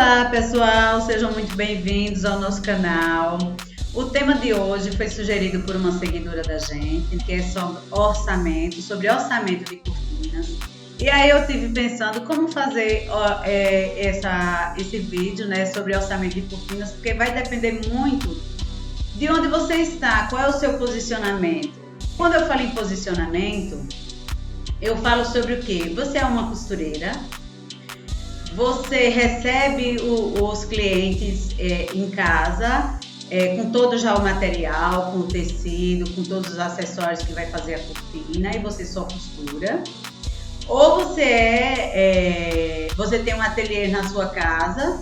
Olá pessoal, sejam muito bem-vindos ao nosso canal. O tema de hoje foi sugerido por uma seguidora da gente, que é sobre orçamento de cortinas. E aí eu tive pensando como fazer esse vídeo, né, sobre orçamento de cortinas, porque vai depender muito de onde você está, qual é o seu posicionamento. Quando eu falo em posicionamento, eu falo sobre o quê? Você é uma costureira, você recebe os clientes em casa, com todo já o material, com o tecido, com todos os acessórios que vai fazer a cortina, e você só costura. Ou você tem um ateliê na sua casa,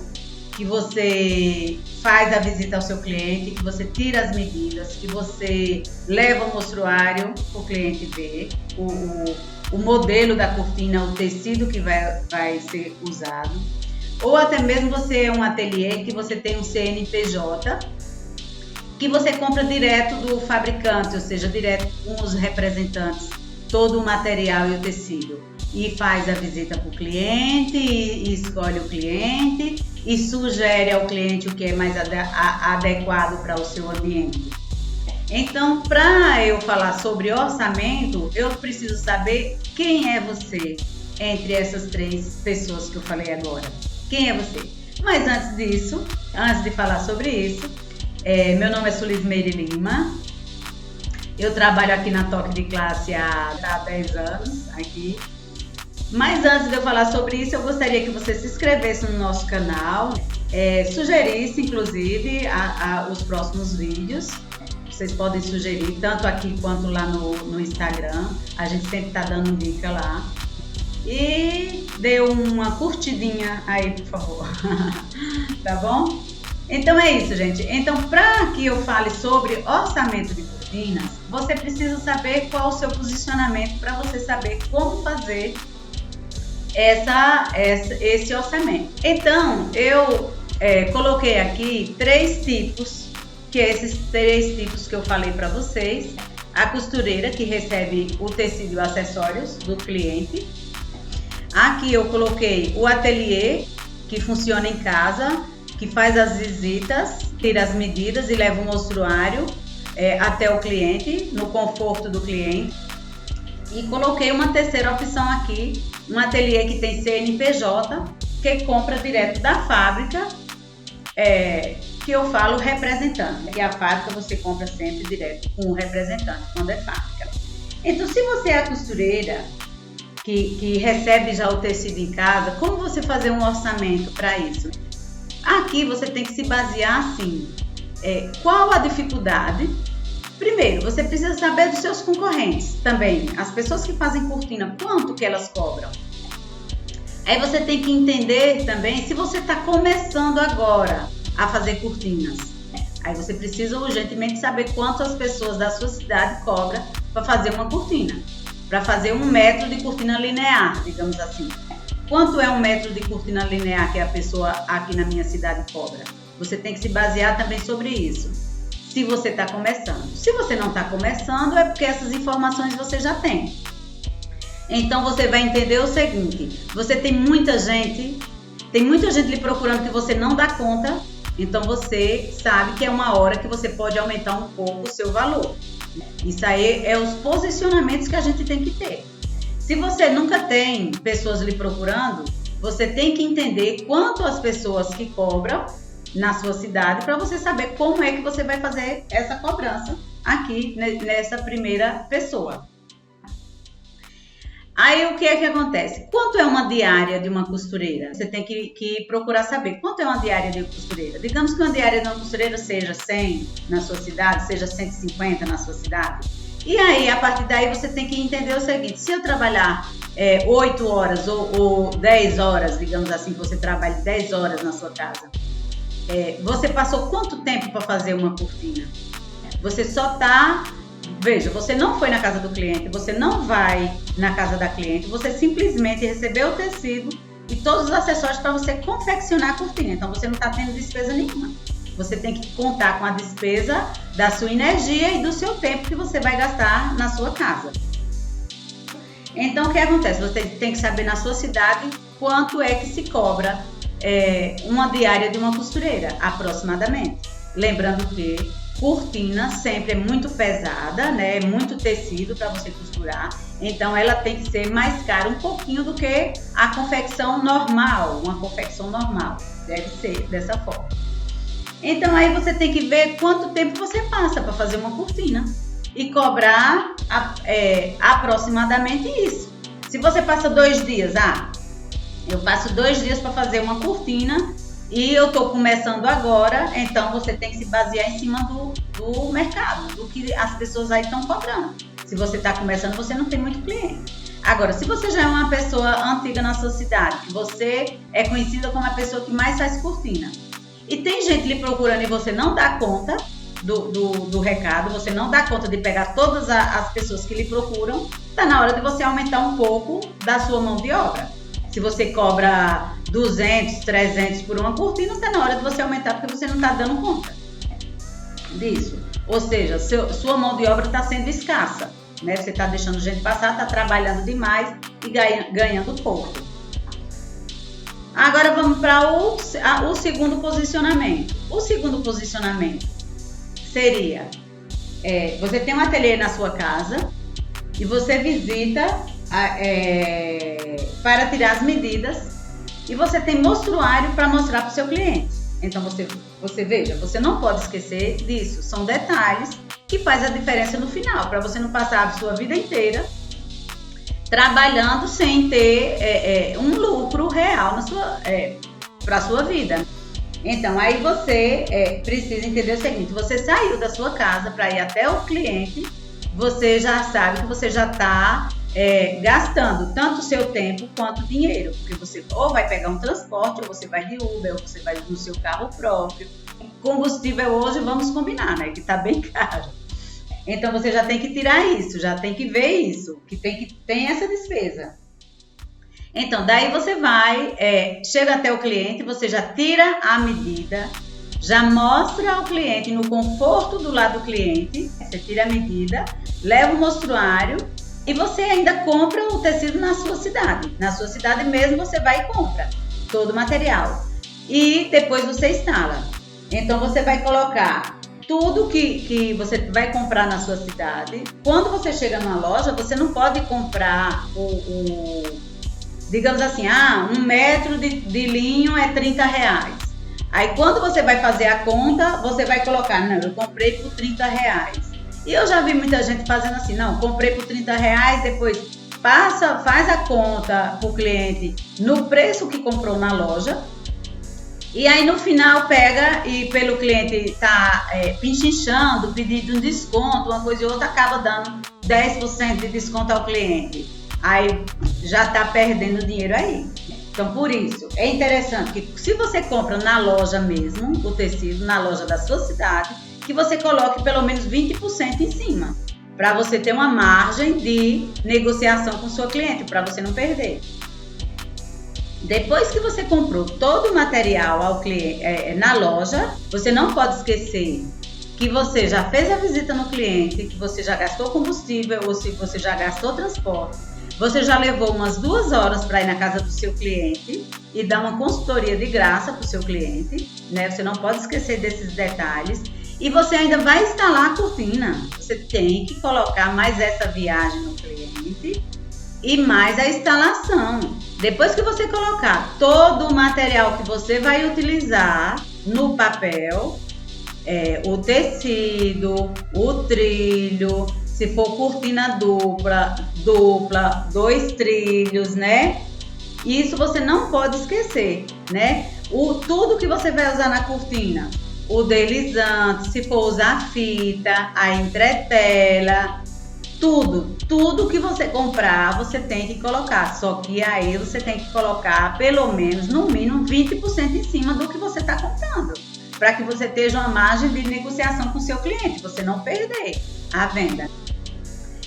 que você faz a visita ao seu cliente, que você tira as medidas, que você leva o mostruário para o cliente ver, o modelo da cortina, o tecido que vai ser usado. Ou até mesmo você é um ateliê que você tem um CNPJ, que você compra direto do fabricante, ou seja, direto com os representantes, todo o material e o tecido. E faz a visita para o cliente, e escolhe o cliente, e sugere ao cliente o que é mais adequado para o seu ambiente. Então, para eu falar sobre orçamento, eu preciso saber quem é você entre essas três pessoas que eu falei agora. Quem é você? Mas antes disso, antes de falar sobre isso, meu nome é Sulismeire Lima. Eu trabalho aqui na Toque de Classe há 10 anos, aqui. Mas antes de eu falar sobre isso, eu gostaria que você se inscrevesse no nosso canal, sugerisse, inclusive, os próximos vídeos. Vocês podem sugerir, tanto aqui quanto lá no Instagram. A gente sempre está dando dica lá. E dê uma curtidinha aí, por favor. Tá bom? Então é isso, gente. Então, para que eu fale sobre orçamento de cortinas, você precisa saber qual o seu posicionamento para você saber como fazer esse orçamento. Então, eu coloquei aqui 3 tipos, que é esses 3 tipos que eu falei para vocês. A costureira, que recebe o tecido e acessórios do cliente. Aqui eu coloquei o ateliê, que funciona em casa, que faz as visitas, tira as medidas e leva o mostruário até o cliente, no conforto do cliente. E coloquei uma terceira opção aqui, um ateliê que tem CNPJ, que compra direto da fábrica, que eu falo representante. E a fábrica você compra sempre direto com o representante, quando é fábrica. Então, se você é a costureira que recebe já o tecido em casa, como você fazer um orçamento para isso? Aqui você tem que se basear assim, qual a dificuldade? Primeiro, você precisa saber dos seus concorrentes também, as pessoas que fazem cortina, quanto que elas cobram. Aí você tem que entender também se você está começando agora a fazer cortinas. Aí você precisa urgentemente saber quanto as pessoas da sua cidade cobram para fazer uma cortina, para fazer 1 metro de cortina linear, digamos assim. Quanto é 1 metro de cortina linear que a pessoa aqui na minha cidade cobra? Você tem que se basear também sobre isso, se você está começando. Se você não está começando, é porque essas informações você já tem. Então você vai entender o seguinte: você tem muita gente lhe procurando que você não dá conta, então você sabe que é uma hora que você pode aumentar um pouco o seu valor. Isso aí é os posicionamentos que a gente tem que ter. Se você nunca tem pessoas lhe procurando, você tem que entender quanto as pessoas que cobram na sua cidade, para você saber como é que você vai fazer essa cobrança aqui nessa primeira pessoa. Aí o que é que acontece? Quanto é uma diária de uma costureira? Você tem que procurar saber quanto é uma diária de uma costureira. Digamos que uma diária de uma costureira seja 100 na sua cidade, seja 150 na sua cidade. E aí, a partir daí, você tem que entender o seguinte: se eu trabalhar 8 horas ou 10 horas, digamos assim, que você trabalhe 10 horas na sua casa, você passou quanto tempo para fazer uma cortina? Você só está... Veja, você não foi na casa do cliente, você não vai na casa da cliente, você simplesmente recebeu o tecido e todos os acessórios para você confeccionar a cortina. Então, você não está tendo despesa nenhuma. Você tem que contar com a despesa da sua energia e do seu tempo que você vai gastar na sua casa. Então, o que acontece? Você tem que saber na sua cidade quanto é que se cobra uma diária de uma costureira, aproximadamente. Lembrando que cortina sempre é muito pesada, né? É muito tecido para você costurar, então ela tem que ser mais cara um pouquinho do que a confecção normal, uma confecção normal, deve ser dessa forma. Então aí você tem que ver quanto tempo você passa para fazer uma cortina e cobrar aproximadamente isso. Se você passa 2 dias, eu passo 2 dias para fazer uma cortina e eu estou começando agora, então você tem que se basear em cima do mercado, do que as pessoas aí estão cobrando. Se você está começando, você não tem muito cliente. Agora, se você já é uma pessoa antiga na sua cidade, que você é conhecida como a pessoa que mais faz cortina, e tem gente lhe procurando e você não dá conta do recado, você não dá conta de pegar todas as pessoas que lhe procuram, está na hora de você aumentar um pouco da sua mão de obra. Se você cobra 200, 300 por uma cortina, está na hora de você aumentar porque você não está dando conta disso. Ou seja, sua mão de obra está sendo escassa, né? Você está deixando gente passar, está trabalhando demais e ganhando pouco. Agora vamos para o segundo posicionamento. O segundo posicionamento seria, você tem um ateliê na sua casa e você visita para tirar as medidas e você tem mostruário para mostrar para o seu cliente. Então você veja, você não pode esquecer disso. São detalhes que faz a diferença no final, para você não passar a sua vida inteira trabalhando sem ter um lucro real para a sua vida. Então aí você precisa entender o seguinte: você saiu da sua casa para ir até o cliente, você já sabe que você já está gastando tanto o seu tempo quanto o dinheiro, porque você ou vai pegar um transporte, ou você vai de Uber, ou você vai no seu carro próprio. Combustível hoje, vamos combinar, né, que está bem caro. Então você já tem que tirar isso, já tem que ver isso, que tem essa despesa. Então daí você vai, chega até o cliente, você já tira a medida, já mostra ao cliente no conforto do lado do cliente, você tira a medida, leva o mostruário e você ainda compra o tecido na sua cidade. Na sua cidade mesmo você vai e compra todo o material. E depois você instala. Então você vai colocar tudo que você vai comprar na sua cidade. Quando você chega numa loja, você não pode comprar digamos assim, 1 metro de linho é R$30. Aí quando você vai fazer a conta, você vai colocar, não, eu comprei por R$30. E eu já vi muita gente fazendo assim, não, comprei por R$30, depois faz a conta para o cliente no preço que comprou na loja. E aí no final pega e pelo cliente tá pinchinchando, pedindo um desconto, uma coisa e outra, acaba dando 10% de desconto ao cliente. Aí já está perdendo dinheiro aí. Então por isso é interessante que se você compra na loja mesmo, o tecido na loja da sua cidade, que você coloque pelo menos 20% em cima, para você ter uma margem de negociação com o seu cliente, para você não perder. Depois que você comprou todo o material ao cliente, na loja, você não pode esquecer que você já fez a visita no cliente, que você já gastou combustível ou se você já gastou transporte, você já levou umas 2 horas para ir na casa do seu cliente e dar uma consultoria de graça para o seu cliente, né? Você não pode esquecer desses detalhes. E você ainda vai instalar a cortina. Você tem que colocar mais essa viagem no cliente e mais a instalação. Depois que você colocar todo o material que você vai utilizar no papel, o tecido, o trilho, se for cortina dupla, 2 trilhos, né? Isso você não pode esquecer, né? Tudo que você vai usar na cortina, o deslizante, se for usar fita, a entretela, tudo que você comprar, você tem que colocar. Só que aí você tem que colocar pelo menos, no mínimo, 20% em cima do que você está comprando, para que você tenha uma margem de negociação com o seu cliente, você não perder a venda.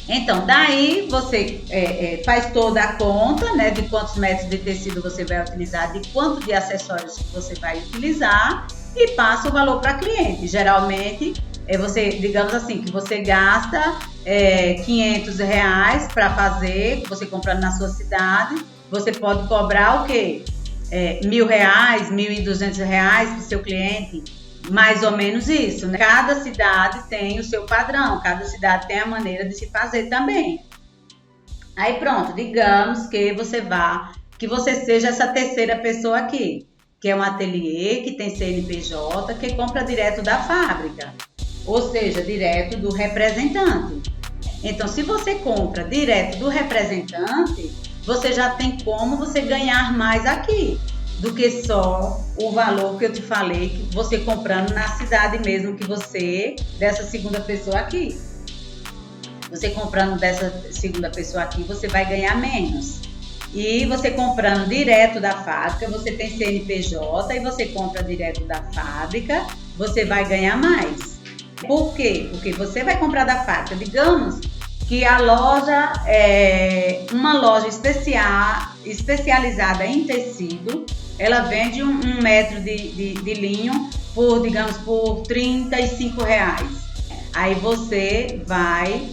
Então, daí você faz toda a conta, né, de quantos metros de tecido você vai utilizar, de quanto de acessórios que você vai utilizar e passa o valor para cliente. Geralmente, você, digamos assim, que você gasta R$500 para fazer, você comprando na sua cidade, você pode cobrar o quê? R$ 1.000, R$ 1.200 para o seu cliente, mais ou menos isso, né? Cada cidade tem o seu padrão, cada cidade tem a maneira de se fazer também. Aí pronto, digamos que você seja essa terceira pessoa aqui, que é um ateliê, que tem CNPJ, que compra direto da fábrica, ou seja, direto do representante. Então, se você compra direto do representante, você já tem como você ganhar mais aqui do que só o valor que eu te falei, que você comprando na cidade mesmo que você, dessa segunda pessoa aqui. Você comprando dessa segunda pessoa aqui, você vai ganhar menos. E você comprando direto da fábrica, você tem CNPJ e você compra direto da fábrica, você vai ganhar mais. Por quê? Porque você vai comprar da fábrica. Digamos que a loja é uma loja especializada em tecido, ela vende um metro de linho por, digamos, por R$35. Aí você vai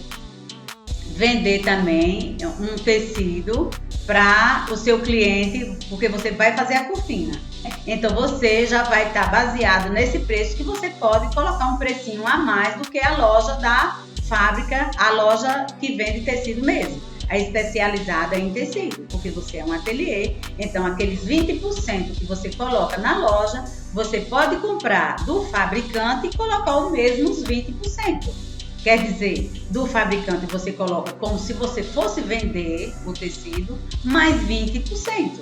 vender também um tecido para o seu cliente, porque você vai fazer a cortina. Então você já vai estar baseado nesse preço, que você pode colocar um precinho a mais do que a loja da fábrica, a loja que vende tecido mesmo, a especializada em tecido, porque você é um ateliê. Então aqueles 20% que você coloca na loja, você pode comprar do fabricante e colocar os mesmos 20%. Quer dizer, do fabricante você coloca como se você fosse vender o tecido, mais 20%.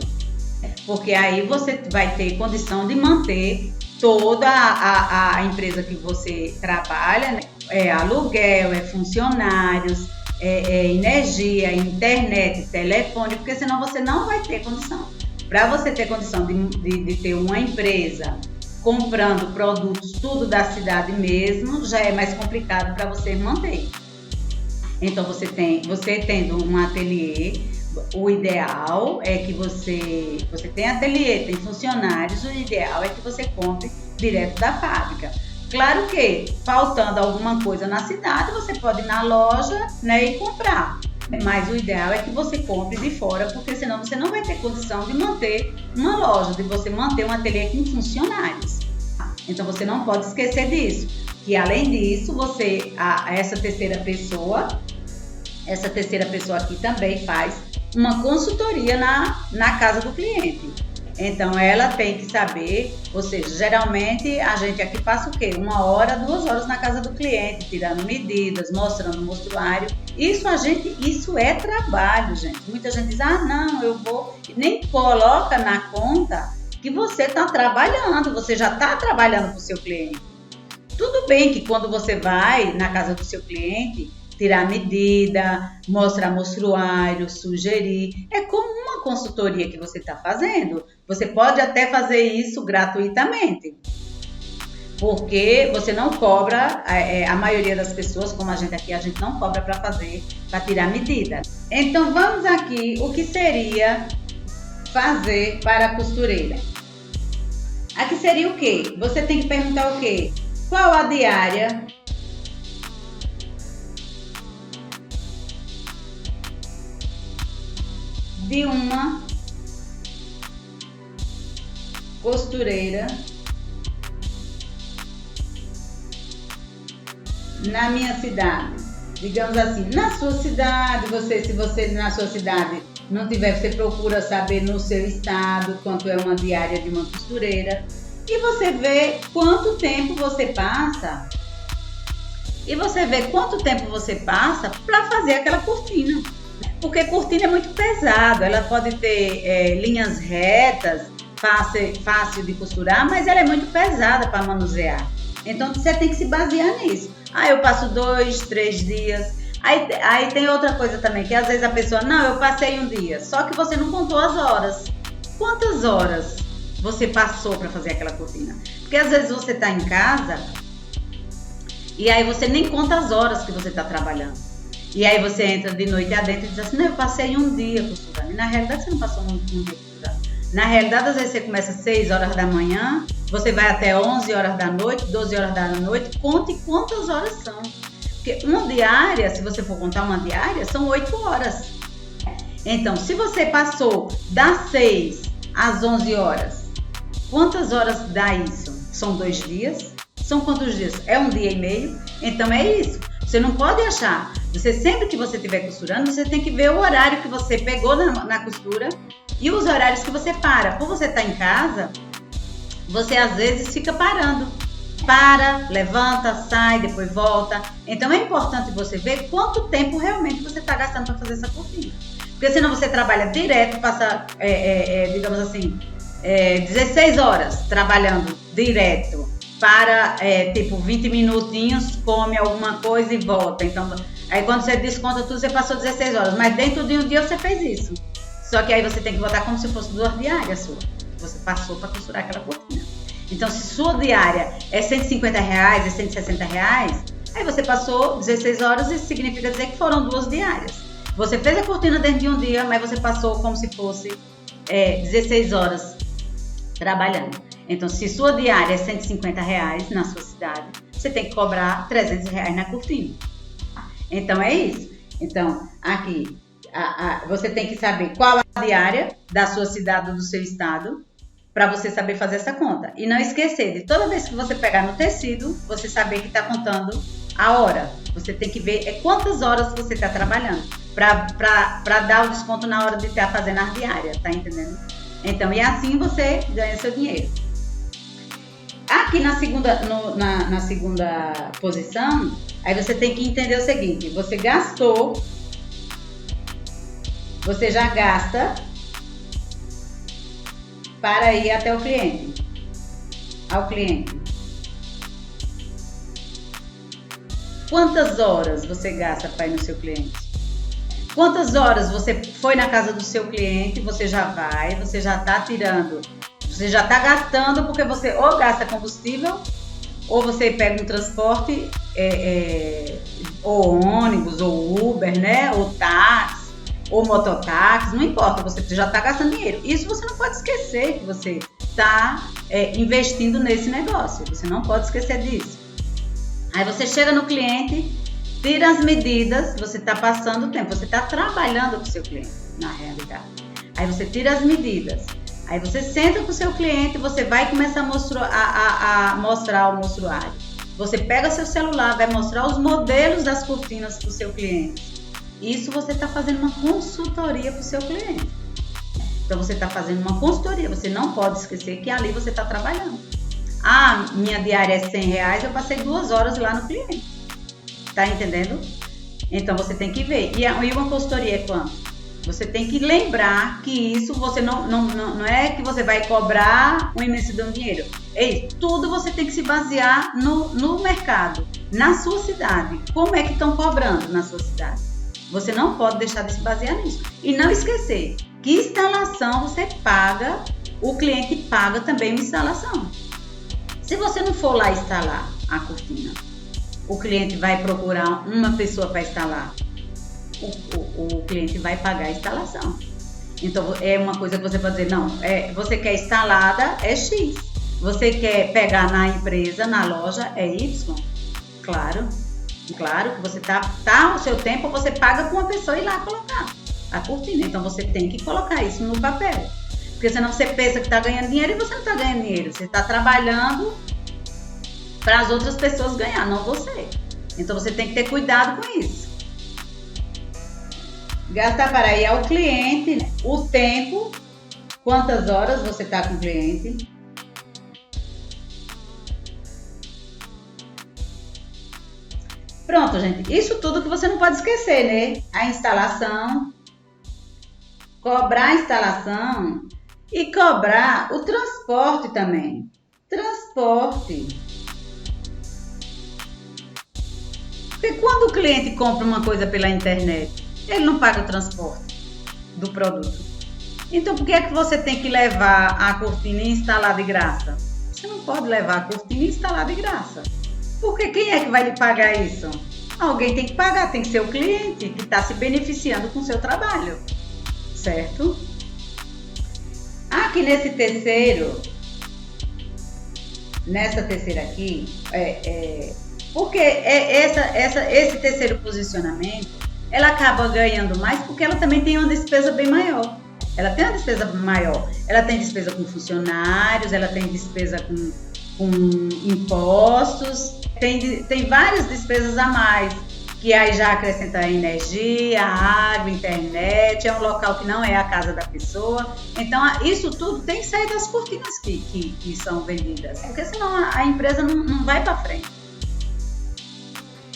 Porque aí você vai ter condição de manter toda a empresa que você trabalha, né? É aluguel, é funcionários, é energia, internet, telefone, porque senão você não vai ter condição. Para você ter condição de ter uma empresa comprando produtos tudo da cidade mesmo, já é mais complicado para você manter. Então você tendo um ateliê, o ideal é que você tem ateliê, tem funcionários, o ideal é que você compre direto da fábrica. Claro que, faltando alguma coisa na cidade, você pode ir na loja, né, e comprar. Mas o ideal é que você compre de fora, porque senão você não vai ter condição de manter uma loja, de você manter um ateliê com funcionários. Então você não pode esquecer disso. Que além disso, essa terceira pessoa aqui também faz uma consultoria na casa do cliente. Então ela tem que saber, ou seja, geralmente a gente aqui passa o quê? 1 hora, 2 horas na casa do cliente, tirando medidas, mostrando o mostruário. Isso é trabalho, gente. Muita gente diz, não, eu vou, nem coloca na conta que você está trabalhando, você já está trabalhando para o seu cliente. Tudo bem que quando você vai na casa do seu cliente, tirar medida, mostrar mostruário, sugerir, é como uma consultoria que você está fazendo. Você pode até fazer isso gratuitamente, porque você não cobra, a maioria das pessoas, como a gente aqui, a gente não cobra para tirar medida. Então vamos aqui, o que seria fazer para a costureira? Aqui seria o quê? Você tem que perguntar o quê? Qual a diária de uma costureira na minha cidade? Digamos assim, na sua cidade, se você na sua cidade não tiver, você procura saber no seu estado quanto é uma diária de uma costureira e você vê quanto tempo você passa para fazer aquela cortina. Porque cortina é muito pesado, ela pode ter linhas retas, fácil de costurar, mas ela é muito pesada para manusear. Então você tem que se basear nisso. Eu passo 2, 3 dias. Aí tem outra coisa também, que às vezes a pessoa, não, eu passei 1 dia, só que você não contou as horas. Quantas horas você passou para fazer aquela cortina? Porque às vezes você está em casa e aí você nem conta as horas que você está trabalhando. E aí você entra de noite adentro e diz assim, não, eu passei 1 dia costurando. E na realidade você não passou um dia costurando. Na realidade, às vezes você começa às 6 horas da manhã, você vai até 11 horas da noite, 12 horas da noite, conte quantas horas são. Porque uma diária, se você for contar uma diária, são 8 horas. Então, se você passou das 6 às 11 horas. Quantas horas dá isso? São 2 dias? São quantos dias? É 1 dia e meio? Então é isso. Você não pode achar. Você sempre que você estiver costurando, você tem que ver o horário que você pegou na costura e os horários que você para. Por você estar em casa, você às vezes fica parando. Para, levanta, sai, depois volta. Então é importante você ver quanto tempo realmente você está gastando para fazer essa cortina. Porque senão você trabalha direto, passa, digamos assim, 16 horas trabalhando direto para, tipo, 20 minutinhos, come alguma coisa e volta. Então, aí quando você desconta tudo, você passou 16 horas. Mas dentro de um dia você fez isso. Só que aí você tem que voltar como se fosse 2 diárias suas. Você passou para costurar aquela cortina. Então, se sua diária é R$150, é R$160, aí você passou 16 horas, isso significa dizer que foram 2 diárias. Você fez a cortina dentro de um dia, mas você passou como se fosse 16 horas trabalhando. Então, se sua diária é R$150 na sua cidade, você tem que cobrar R$300 na cortina. Então, é isso. Então, aqui, você tem que saber qual a diária da sua cidade ou do seu estado, para você saber fazer essa conta. E não esquecer de toda vez que você pegar no tecido, você saber que está contando a hora. Você tem que ver quantas horas você está trabalhando, para dar o desconto na hora de estar fazendo a diária, tá entendendo? Então, e assim você ganha seu dinheiro. Aqui na segunda posição, aí você tem que entender o seguinte: você gastou, você já gasta para ir até o cliente, ao cliente. Quantas horas você gasta para ir no seu cliente? Quantas horas você foi na casa do seu cliente, você já vai, você já está tirando, você já está gastando, porque você ou gasta combustível, ou você pega um transporte, ou ônibus, ou Uber, né, ou táxi, ou mototáxi, não importa, você já está gastando dinheiro. Isso você não pode esquecer, que você está investindo nesse negócio, você não pode esquecer disso. Aí você chega no cliente, tira as medidas, você está passando o tempo, você está trabalhando com o seu cliente, na realidade. Aí você tira as medidas, aí você senta com o seu cliente, você vai começar a mostrar o mostruário. Você pega seu celular, vai mostrar os modelos das cortinas para o seu cliente. Isso você está fazendo uma consultoria para o seu cliente. Então você está fazendo uma consultoria, você não pode esquecer que ali você está trabalhando. Ah, minha diária é R$100, eu passei 2 horas lá no cliente. Tá entendendo? Então você tem que ver. E uma consultoria é quanto? Você tem que lembrar que isso você não é que você vai cobrar uma imensidão de dinheiro. É isso. Tudo você tem que se basear no mercado, na sua cidade. Como é que estão cobrando na sua cidade? Você não pode deixar de se basear nisso. E não esquecer que instalação você paga, o cliente paga também uma instalação. Se você não for lá instalar a cortina, o cliente vai procurar uma pessoa para instalar. O cliente vai pagar a instalação. Então, é uma coisa que você pode dizer, não, você quer instalada, é X. Você quer pegar na empresa, na loja, é Y. Claro que você tá o seu tempo, você paga para uma pessoa ir lá colocar a cortina. Então, você tem que colocar isso no papel. Porque senão você pensa que está ganhando dinheiro e você não está ganhando dinheiro. Você está trabalhando para as outras pessoas ganhar, não você. Então você tem que ter cuidado com isso. Gastar para ir ao cliente, né? O tempo, quantas horas você está com o cliente. Pronto, gente. Isso tudo que você não pode esquecer, né? A instalação, cobrar a instalação. E cobrar o transporte também. Transporte. Porque quando o cliente compra uma coisa pela internet, ele não paga o transporte do produto. Então por que é que você tem que levar a cortina e instalar de graça? Você não pode levar a cortina e instalar de graça. Porque quem é que vai lhe pagar isso? Alguém tem que pagar, tem que ser o cliente que está se beneficiando com o seu trabalho. Certo? Aqui nessa terceira aqui, porque esse terceiro posicionamento, ela acaba ganhando mais porque ela também tem uma despesa bem maior. Ela tem uma despesa maior. Ela tem despesa com funcionários, ela tem despesa com impostos, tem várias despesas a mais, que aí já acrescenta a energia, água, internet, é um local que não é a casa da pessoa. Então, isso tudo tem que sair das cortinas que são vendidas, porque senão a empresa não vai para frente.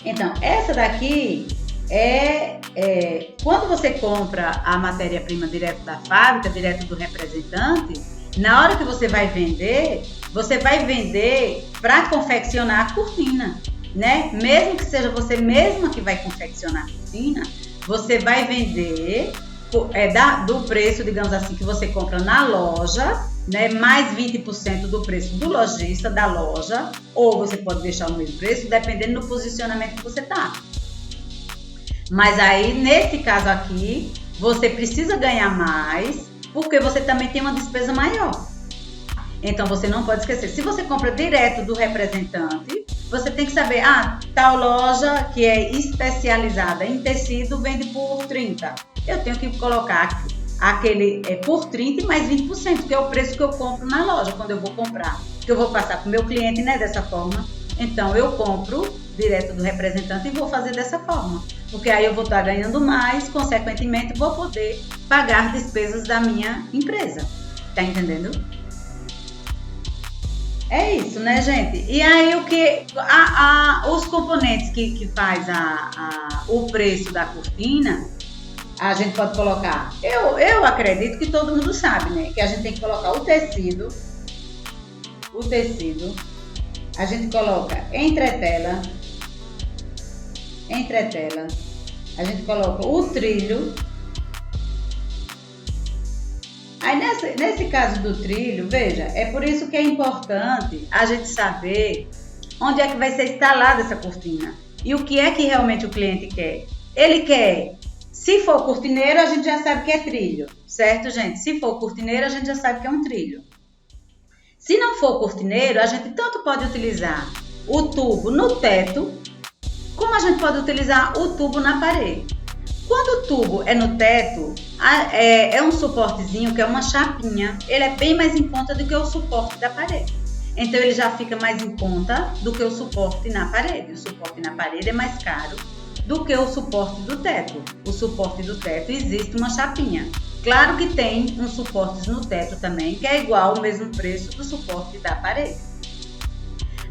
Então, essa daqui quando você compra a matéria-prima direto da fábrica, direto do representante, na hora que você vai vender para confeccionar a cortina, né? Mesmo que seja você mesma que vai confeccionar a cortina, você vai vender do preço, digamos assim, que você compra na loja, né? Mais 20% do preço do lojista, da loja, ou você pode deixar o mesmo preço, dependendo do posicionamento que você está. Mas aí, nesse caso aqui, você precisa ganhar mais, porque você também tem uma despesa maior. Então, você não pode esquecer. Se você compra direto do representante, você tem que saber, tal loja que é especializada em tecido vende por 30. Eu tenho que colocar aquele por 30 e mais 20%, que é o preço que eu compro na loja, quando eu vou comprar. Que eu vou passar para o meu cliente, né, dessa forma. Então, eu compro direto do representante e vou fazer dessa forma. Porque aí eu vou estar ganhando mais, consequentemente, vou poder pagar despesas da minha empresa. Tá entendendo? É isso, né, gente? E aí os componentes que faz o preço da cortina, a gente pode colocar. Eu acredito que todo mundo sabe, né? Que a gente tem que colocar o tecido. A gente coloca entretela. A gente coloca o trilho. Aí nesse caso do trilho, veja, é por isso que é importante a gente saber onde é que vai ser instalada essa cortina e o que é que realmente o cliente quer. Ele quer, se for cortineiro, a gente já sabe que é trilho, certo, gente? Se for cortineiro, a gente já sabe que é um trilho. Se não for cortineiro, a gente tanto pode utilizar o tubo no teto, como a gente pode utilizar o tubo na parede. Quando o tubo é no teto, é um suportezinho que é uma chapinha. Ele é bem mais em conta do que o suporte da parede. Então, ele já fica mais em conta do que o suporte na parede. O suporte na parede é mais caro do que o suporte do teto. O suporte do teto existe uma chapinha. Claro que tem uns suportes no teto também, que é igual ao mesmo preço do suporte da parede.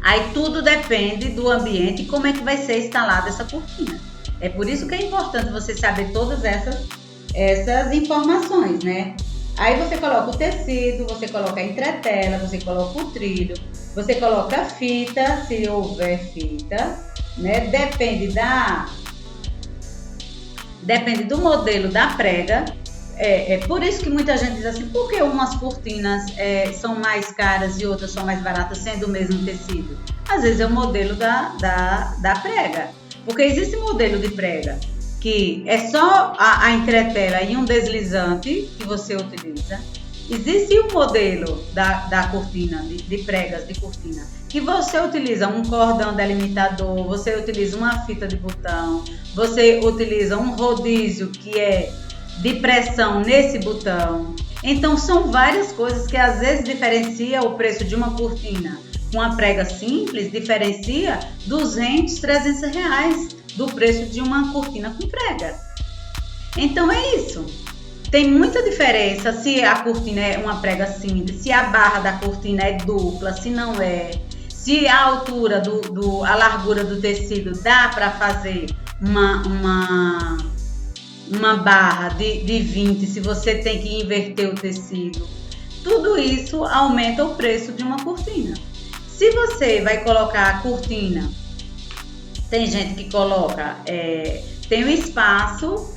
Aí tudo depende do ambiente e como é que vai ser instalada essa cortina. É por isso que é importante você saber todas essas informações, né? Aí você coloca o tecido, você coloca a entretela, você coloca o trilho, você coloca a fita, se houver fita, né? Depende do modelo da prega. É por isso que muita gente diz assim, por que umas cortinas são mais caras e outras são mais baratas sendo o mesmo tecido? Às vezes é o modelo da prega. Porque existe modelo de prega que é só a entretela e um deslizante que você utiliza. Existe o modelo da cortina, de pregas de cortina, que você utiliza um cordão delimitador, você utiliza uma fita de botão, você utiliza um rodízio que é de pressão nesse botão. Então são várias coisas que às vezes diferencia o preço de uma cortina com a prega simples, diferencia 200, 300 reais do preço de uma cortina com prega. Então é isso. Tem muita diferença se a cortina é uma prega simples, se a barra da cortina é dupla, se não é, se a altura a largura do tecido dá para fazer uma barra de 20, se você tem que inverter o tecido. Tudo isso aumenta o preço de uma cortina. Se você vai colocar a cortina, tem gente que coloca, tem o espaço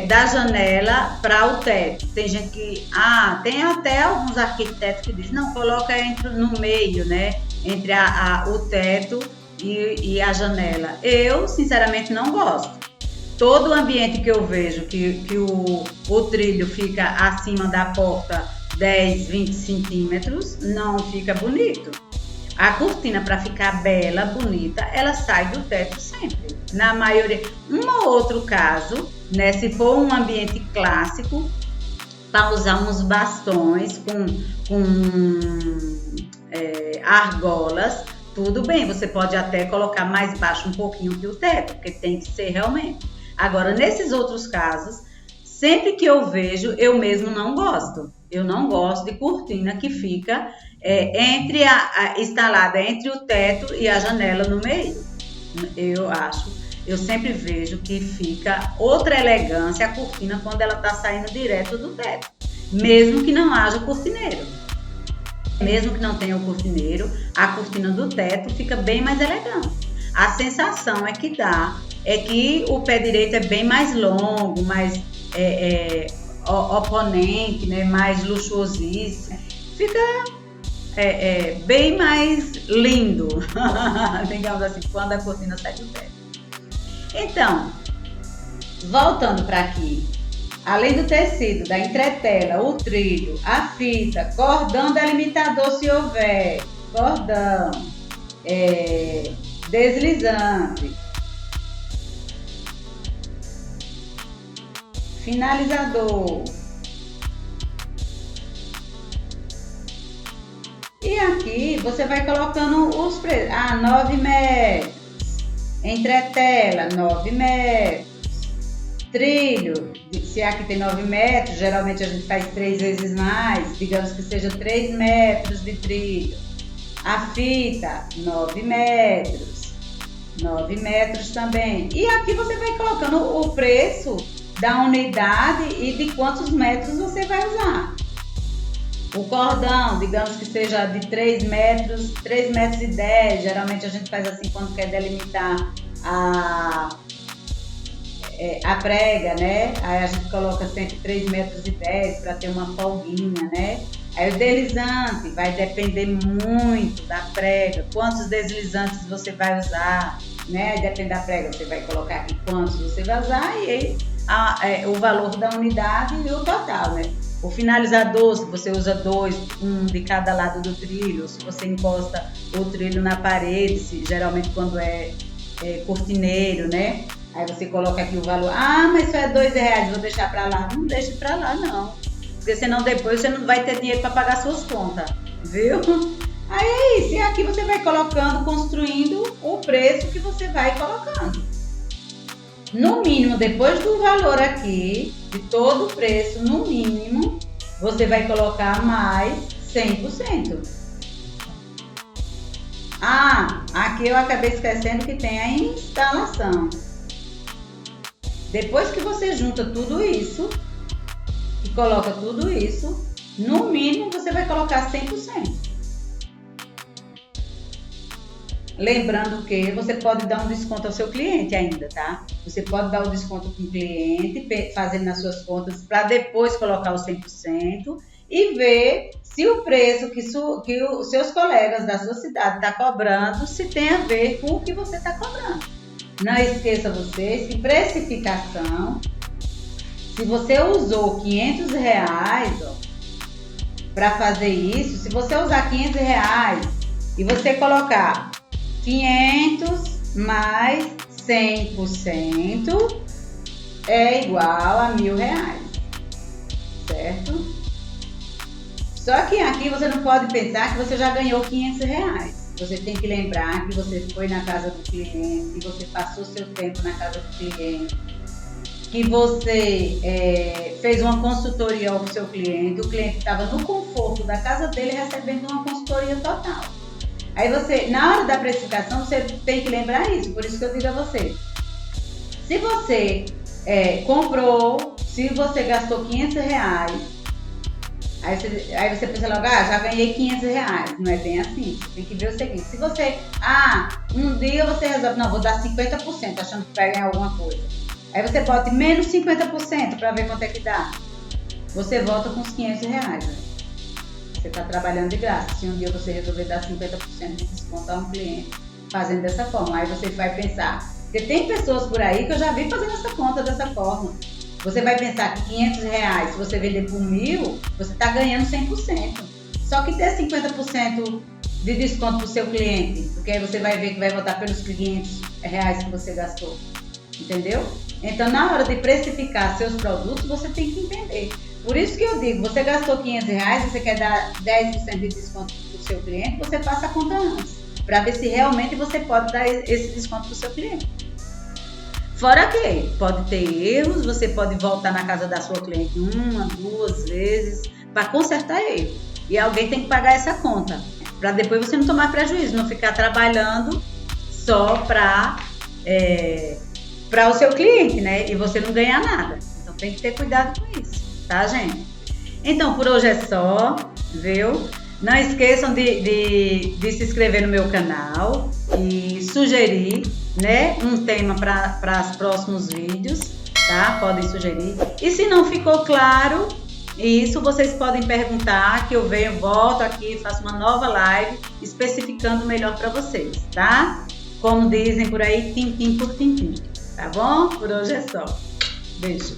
da janela para o teto. Tem gente que, tem até alguns arquitetos que dizem, não, coloca no meio, né? Entre o teto e a janela. Eu, sinceramente, não gosto. Todo o ambiente que eu vejo que o trilho fica acima da porta 10, 20 centímetros, não fica bonito. A cortina, para ficar bela, bonita, ela sai do teto sempre. Na maioria, um ou outro caso, né, se for um ambiente clássico, para usar uns bastões com argolas, tudo bem, você pode até colocar mais baixo um pouquinho que o teto, porque tem que ser realmente. Agora, nesses outros casos, sempre que eu vejo, eu mesmo não gosto. Eu não gosto de cortina que fica instalada entre o teto e a janela no meio. Eu sempre vejo que fica outra elegância a cortina quando ela está saindo direto do teto, mesmo que não haja cortineiro. Mesmo que não tenha o cortineiro, a cortina do teto fica bem mais elegante. A sensação é que o pé direito é bem mais longo, mais oponente, né? Mais luxuosíssimo. Fica bem mais lindo, digamos assim, quando a cortina sai do teto. Então, voltando para aqui, além do tecido, da entretela, o trilho, a fita, cordão delimitador se houver, cordão, deslizante, finalizador. E aqui você vai colocando os preços. 9 metros. Entretela, 9 metros. Trilho, se aqui tem 9 metros, geralmente a gente faz 3 vezes mais. Digamos que seja 3 metros de trilho. A fita, 9 metros. 9 metros também. E aqui você vai colocando o preço da unidade e de quantos metros você vai usar. O cordão, digamos que seja de 3 metros, 3 metros e 10. Geralmente a gente faz assim quando quer delimitar a prega, né? Aí a gente coloca sempre 3 metros e 10 para ter uma folguinha, né? Aí o deslizante vai depender muito da prega, quantos deslizantes você vai usar, né? Depende da prega, você vai colocar aqui quantos você vai usar e aí o valor da unidade e o total, né? O finalizador, se você usa 2, um de cada lado do trilho, se você encosta o trilho na parede, geralmente quando é cortineiro, né? Aí você coloca aqui o valor. Mas só é R$2, vou deixar pra lá. Não deixe pra lá, não. Porque senão depois você não vai ter dinheiro pra pagar suas contas, viu? Aí é isso. E aqui você vai colocando, construindo o preço que você vai colocando. No mínimo, depois do valor aqui, de todo o preço, no mínimo, você vai colocar mais 100%. Aqui eu acabei esquecendo que tem a instalação. Depois que você junta tudo isso e coloca tudo isso, no mínimo você vai colocar 100%. Lembrando que você pode dar um desconto ao seu cliente ainda, tá? Você pode dar o desconto para o cliente, fazendo nas suas contas, para depois colocar o 100% e ver se o preço que os seus colegas da sua cidade estão cobrando, se tem a ver com o que você está cobrando. Não esqueça vocês que precificação, se você usou R$500 para fazer isso, se você usar R$500 e você colocar 500 mais 100% é igual a R$1.000, certo? Só que aqui você não pode pensar que você já ganhou R$500. Você tem que lembrar que você foi na casa do cliente, que você passou seu tempo na casa do cliente, que você fez uma consultoria ao seu cliente, o cliente estava no conforto da casa dele recebendo uma consultoria total. Aí você, na hora da precificação, você tem que lembrar isso, por isso que eu digo a você. Se você comprou, se você gastou R$500, aí você pensa logo, já ganhei R$500. Não é bem assim, você tem que ver o seguinte. Se você, um dia você resolve, não, vou dar 50%, achando que vai ganhar alguma coisa. Aí você bota menos 50% para ver quanto é que dá. Você volta com os R$500. Você está trabalhando de graça. Se um dia você resolver dar 50% de desconto a um cliente fazendo dessa forma, aí você vai pensar, porque tem pessoas por aí que eu já vi fazendo essa conta dessa forma. Você vai pensar que R$500, se você vender por 1.000, você está ganhando 100%. Só que ter 50% de desconto para o seu cliente, porque aí você vai ver que vai voltar pelos R$500 que você gastou. Entendeu? Então, na hora de precificar seus produtos, você tem que entender. Por isso que eu digo, você gastou R$500, você quer dar 10% de desconto para o seu cliente, você faça a conta antes, para ver se realmente você pode dar esse desconto para o seu cliente. Fora que pode ter erros, você pode voltar na casa da sua cliente 1, 2 vezes para consertar erro. E alguém tem que pagar essa conta, para depois você não tomar prejuízo, não ficar trabalhando só para o seu cliente, né? E você não ganhar nada. Então tem que ter cuidado com isso, tá, gente? Então por hoje é só, viu? Não esqueçam de se inscrever no meu canal e sugerir, né, um tema para os próximos vídeos, tá? Podem sugerir. E se não ficou claro isso, vocês podem perguntar que eu volto aqui, faço uma nova live especificando melhor para vocês, tá? Como dizem por aí, tim-tim por tim-tim, tá bom? Por hoje é só. Beijo.